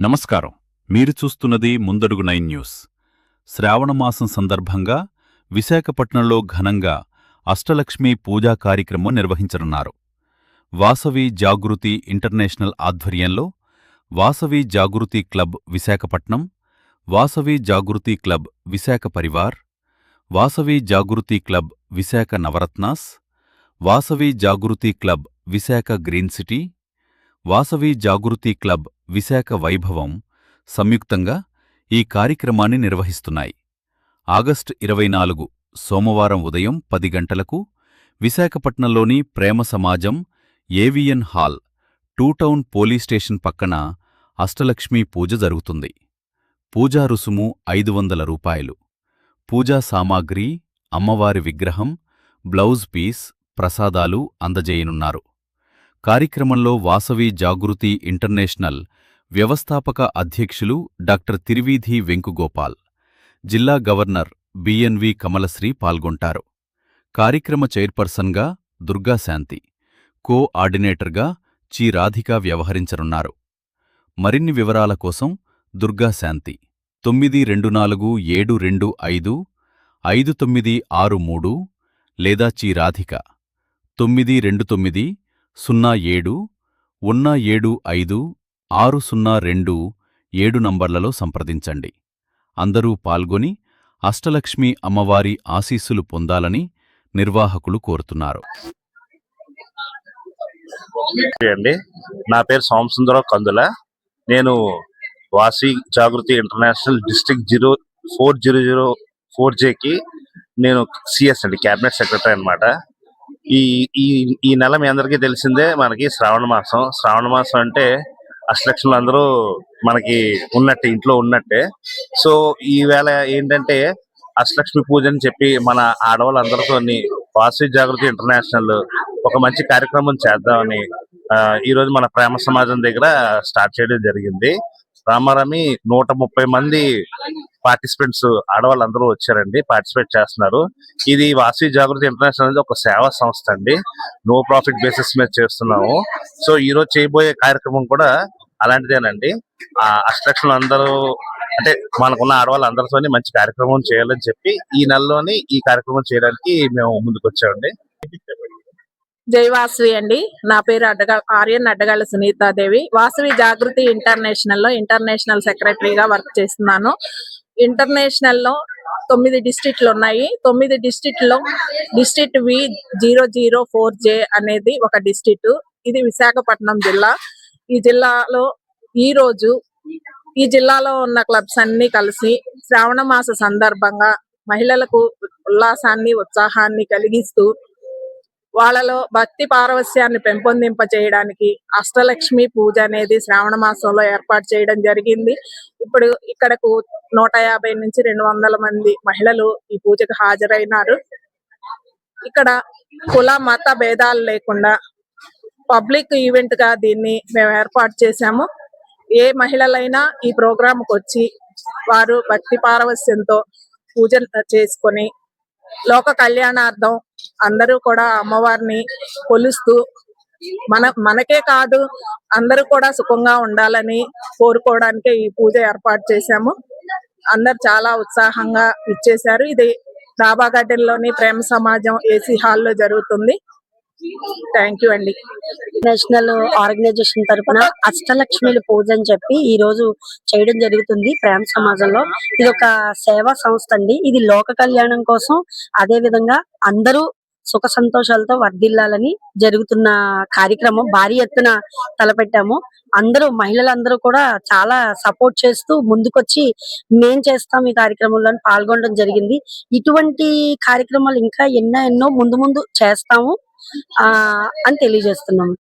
నమస్కారం. మీరు చూస్తున్నది ముందడుగు 9 న్యూస్. శ్రావణమాసం సందర్భంగా విశాఖపట్నంలో ఘనంగా అష్టలక్ష్మి పూజా కార్యక్రమం నిర్వహించనున్నారు. వాసవి జాగృతి ఇంటర్నేషనల్ ఆధ్వర్యంలో Vasavi Jagruti club Visakhapatnam, Vasavi Jagruti club Visakha Parivar, Vasavi Jagruti club Visakha Navaratnas, Vasavi Jagruti club Visakha green city, Vasavi Jagruti club Visakha Vaibhavam సంయుక్తంగా ఈ కార్యక్రమాన్ని నిర్వహిస్తున్నాయి. ఆగస్టు 24 సోమవారం ఉదయం 10 గంటలకు విశాఖపట్నంలోని ప్రేమ సమాజం AVN hall, two town police station పక్కన అష్టలక్ష్మీ పూజ జరుగుతుంది. పూజా రుసుము 500 రూపాయలు. పూజా సామాగ్రి, అమ్మవారి విగ్రహం, బ్లౌజ్ పీస్, ప్రసాదాలు అందజేయనున్నారు. కార్యక్రమంలో వాసవి జాగృతి ఇంటర్నేషనల్ వ్యవస్థాపక అధ్యక్షులు డాక్టర్ తిరువీధి వెంకుగోపాల్, జిల్లా గవర్నర్ బిఎన్వి కమలశ్రీ పాల్గొంటారు. కార్యక్రమ చైర్పర్సన్గా దుర్గాశాంతి, కో-ఆర్డినేటర్గా చి రాధిక వ్యవహరించనున్నారు. మరిన్ని వివరాల కోసం దుర్గాశాంతి 9247255963 లేదా చి రాధిక 92907505602 నంబర్లలో సంప్రదించండి. అందరూ పాల్గొని అష్టలక్ష్మి అమ్మవారి ఆశీస్సులు పొందాలని నిర్వాహకులు కోరుతున్నారు. నా పేరు సోమసుందరరావు కందుల. నేను వాసవి జాగృతి ఇంటర్నేషనల్ డిస్ట్రిక్ట్ 4004Jకి నేను సిఎస్ అండి, క్యాబినెట్ సెక్రటరీ అన్నమాట. ఈ ఈ ఈ నెల మీ అందరికీ తెలిసిందే, మనకి శ్రావణ మాసం అంటే అష్టలక్ష్ములు అందరూ మనకి ఉన్నట్టే, ఇంట్లో ఉన్నట్టే. సో ఈవేళ ఏంటంటే అష్టలక్ష్మి పూజ అని చెప్పి మన ఆడవాళ్ళందరితో వాసవి జాగృతి ఇంటర్నేషనల్ ఒక మంచి కార్యక్రమం చేద్దామని ఈ రోజు మన ప్రేమ సమాజం దగ్గర స్టార్ట్ చేయడం జరిగింది. రామారామి 130 మంది పార్టిసిపెంట్స్ ఆడవాళ్ళందరూ వచ్చారండి, పార్టిసిపేట్ చేస్తున్నారు. ఇది వాసవి జాగృతి ఇంటర్నేషనల్ అనేది ఒక సేవా సంస్థ అండి, నో ప్రాఫిట్ బేసిస్ మీద చేస్తున్నాము. సో ఈ రోజు చేయబోయే కార్యక్రమం కూడా అలాంటిదేనండి. ఆ అష్టలక్ష్ములు అందరూ అంటే మనకున్న ఆడవాళ్ళందరితో మంచి కార్యక్రమం చేయాలని చెప్పి ఈ నెలలోని ఈ కార్యక్రమం చేయడానికి మేము ముందుకు వచ్చామండి. జై వాసవి అండి. నా పేరు ఆర్యన్ అడ్డగాళ్ళ సునీతాదేవి. వాసవి జాగృతి ఇంటర్నేషనల్ లో ఇంటర్నేషనల్ సెక్రటరీగా వర్క్ చేస్తున్నాను. ఇంటర్నేషనల్ లో 9 డిస్ట్రిక్ట్లు ఉన్నాయి. 9 డిస్ట్రిక్ట్లో డిస్ట్రిక్ట్ V004J అనేది ఒక డిస్ట్రిక్ట్. ఇది విశాఖపట్నం జిల్లా. ఈ జిల్లాలో ఈ జిల్లాలో ఉన్న క్లబ్స్ అన్ని కలిసి శ్రావణ మాస సందర్భంగా మహిళలకు ఉల్లాసాన్ని, ఉత్సాహాన్ని కలిగిస్తూ వాళ్ళలో భక్తి పారవస్యాన్ని పెంపొందింప చేయడానికి అష్టలక్ష్మి పూజ అనేది శ్రావణ మాసంలో ఏర్పాటు చేయడం జరిగింది. ఇప్పుడు ఇక్కడకు 150 నుంచి 200 మంది మహిళలు ఈ పూజకు హాజరైనారు. ఇక్కడ కుల మత భేదాలు లేకుండా పబ్లిక్ ఈవెంట్ గా దీన్ని మేము ఏర్పాటు చేశాము. ఏ మహిళలైనా ఈ ప్రోగ్రాంకి వచ్చి వారు భక్తి పారవస్యంతో పూజలు చేసుకొని లోక కళ్యాణార్థం అందరూ కూడా అమ్మవారిని కొలుస్తూ మనకే కాదు అందరూ కూడా సుఖంగా ఉండాలని కోరుకోవడానికే ఈ పూజ ఏర్పాటు చేశాము. అందరు చాలా ఉత్సాహంగా ఇచ్చేశారు. ఇది డాబా గార్డెన్ లోని ప్రేమ సమాజం ఏసీ హాల్లో జరుగుతుంది. థ్యాంక్ యూ అండి. నేషనల్ ఆర్గనైజేషన్ తరఫున అష్టలక్ష్మిల పూజ అని చెప్పి ఈ రోజు చేయడం జరుగుతుంది ప్రేమ సమాజంలో. ఇది ఒక సేవా సంస్థ అండి. ఇది లోక కళ్యాణం కోసం, అదే విధంగా అందరూ సుఖ సంతోషాలతో వర్ధిల్లాలని జరుగుతున్న కార్యక్రమం భారీ ఎత్తున తలపెట్టాము. మహిళలందరూ కూడా చాలా సపోర్ట్ చేస్తూ ముందుకొచ్చి మేం చేస్తాం ఈ కార్యక్రమంలో పాల్గొనడం జరిగింది. ఇటువంటి కార్యక్రమాలు ఇంకా ఎన్నో ముందు చేస్తాము అని తెలియజేస్తున్నాము.